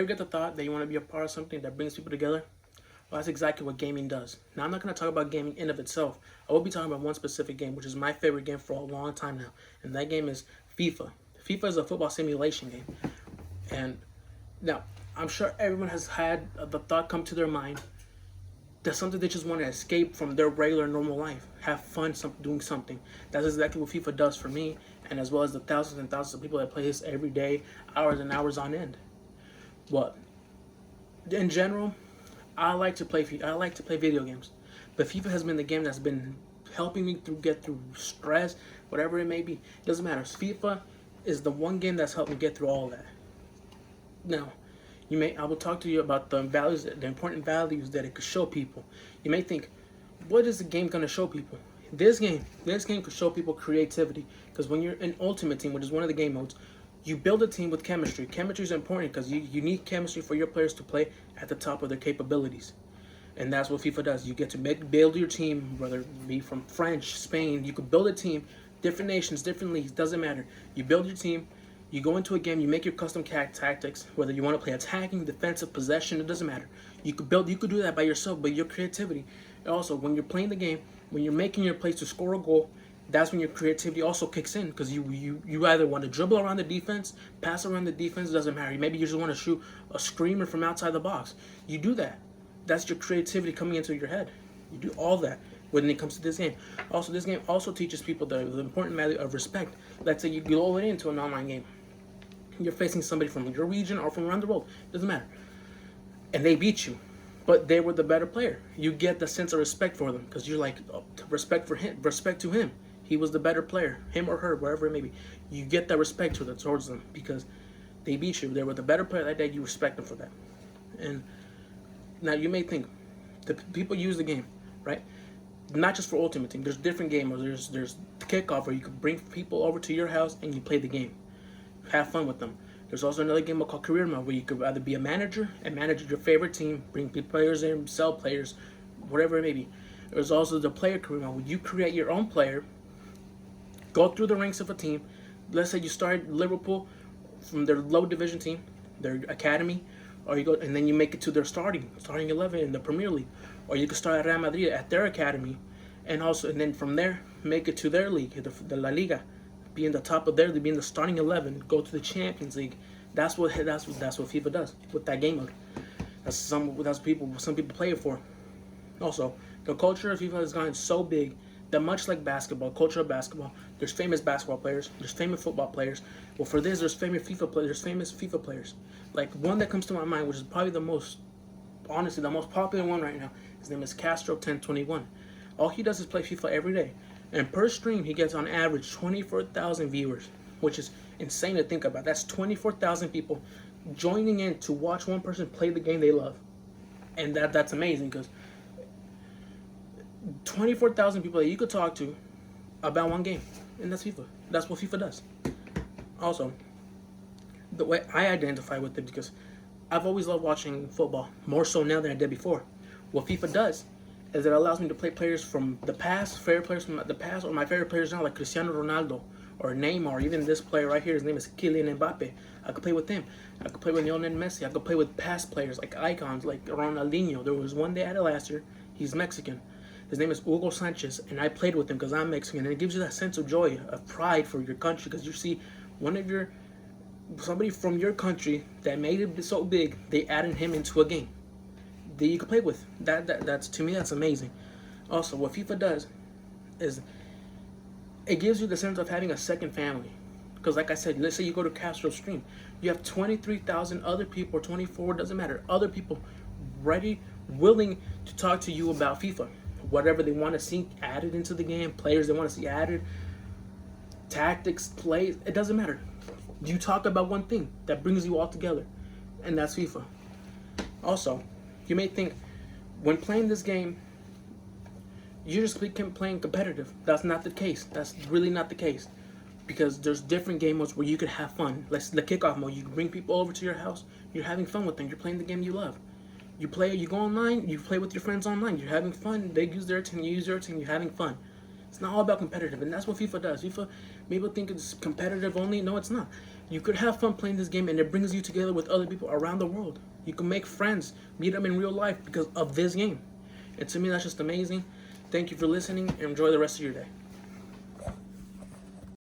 You get the thought that you want to be a part of something that brings people together? Well, that's exactly what gaming does. Now, I'm not going to talk about gaming in of itself. I will be talking about one specific game, which is my favorite game for a long time now, and that game is FIFA. FIFA is a football simulation game, and now I'm sure everyone has had the thought come to their mind that something they just want to escape from their regular normal life, have fun doing something. That's exactly what FIFA does for me, and as well as the thousands and thousands of people that play this every day, hours and hours on end. But in general, I like to play. I like to play video games, but FIFA has been the game that's been helping me get through stress, whatever it may be. It doesn't matter. FIFA is the one game that's helped me get through all of that. Now, I will talk to you about the values, the important values that it could show people. You may think, what is the game gonna show people? This game could show people creativity, because when you're in Ultimate Team, which is one of the game modes, you build a team with chemistry. Chemistry is important because you need chemistry for your players to play at the top of their capabilities. And that's what FIFA does. You get to build your team, whether it be from French, Spain. You could build a team, different nations, different leagues, doesn't matter. You build your team, you go into a game, you make your custom tactics, whether you want to play attacking, defensive, possession, it doesn't matter. You could do that by yourself, but your creativity. And also, when you're playing the game, when you're making your plays to score a goal, that's when your creativity also kicks in, because you either want to dribble around the defense, pass around the defense, doesn't matter. Maybe you just want to shoot a screamer from outside the box. You do that. That's your creativity coming into your head. You do all that when it comes to this game. Also, this game also teaches people the important value of respect. Let's say you go into an online game. You're facing somebody from your region or from around the world. Doesn't matter. And they beat you, but they were the better player. You get the sense of respect for them, because you're like, oh, respect for him, respect to him. He was the better player, him or her, wherever it may be. You get that respect towards them because they beat you. They were the better player that day. You respect them for that. And now you may think the people use the game, right? Not just for Ultimate Team. There's different game modes. There's the kickoff where you can bring people over to your house and you play the game, have fun with them. There's also another game called Career Mode where you could either be a manager and manage your favorite team, bring players in, sell players, whatever it may be. There's also the Player Career Mode where you create your own player, go through the ranks of a team. Let's say you start Liverpool from their low division team, their academy, or you go and then you make it to their starting 11 in the Premier League, or you can start at Real Madrid at their academy, and then from there make it to their league, the La Liga, be in the top of be in the starting 11, go to the Champions League. That's what FIFA does with that game mode. Some people play it for. Also, the culture of FIFA has gotten so big that much like basketball, culture of basketball, there's famous basketball players, there's famous football players. Well, for this, there's famous FIFA players. Like one that comes to my mind, which is probably the most popular one right now. His name is Castro 1021. All he does is play FIFA every day, and per stream he gets on average 24,000 viewers, which is insane to think about. That's 24,000 people joining in to watch one person play the game they love, and that's amazing because 24,000 people that you could talk to about one game, and that's FIFA. That's what FIFA does. Also, the way I identify with it, because I've always loved watching football, more so now than I did before. What FIFA does is it allows me to play players from the past, favorite players from the past, or my favorite players now, like Cristiano Ronaldo, or Neymar, or even this player right here, his name is Kylian Mbappe. I could play with him. I could play with Lionel Messi. I could play with past players, like icons, like Ronaldinho. There was one day I had it last year. He's Mexican. His name is Hugo Sanchez, and I played with him because I'm Mexican, and it gives you that sense of joy, of pride for your country, because you see somebody from your country that made it so big, they added him into a game that you can play with. That's to me, that's amazing. Also, what FIFA does is it gives you the sense of having a second family. Because like I said, let's say you go to Castro's stream, you have 23,000 other people, or 24, doesn't matter, other people ready, willing to talk to you about FIFA. Whatever they want to see added into the game, players they want to see added, tactics, plays, it doesn't matter. You talk about one thing that brings you all together, and that's FIFA. Also, you may think when playing this game, you're just playing competitive. That's not the case. That's really not the case, because there's different game modes where you could have fun. Like the kickoff mode, you can bring people over to your house. You're having fun with them. You're playing the game you love. You go online, you play with your friends online, you're having fun, they use their team, you use your team, you're having fun. It's not all about competitive, and that's what FIFA does. FIFA, people think it's competitive only. No, it's not. You could have fun playing this game, and it brings you together with other people around the world. You can make friends, meet them in real life because of this game. And to me, that's just amazing. Thank you for listening, and enjoy the rest of your day.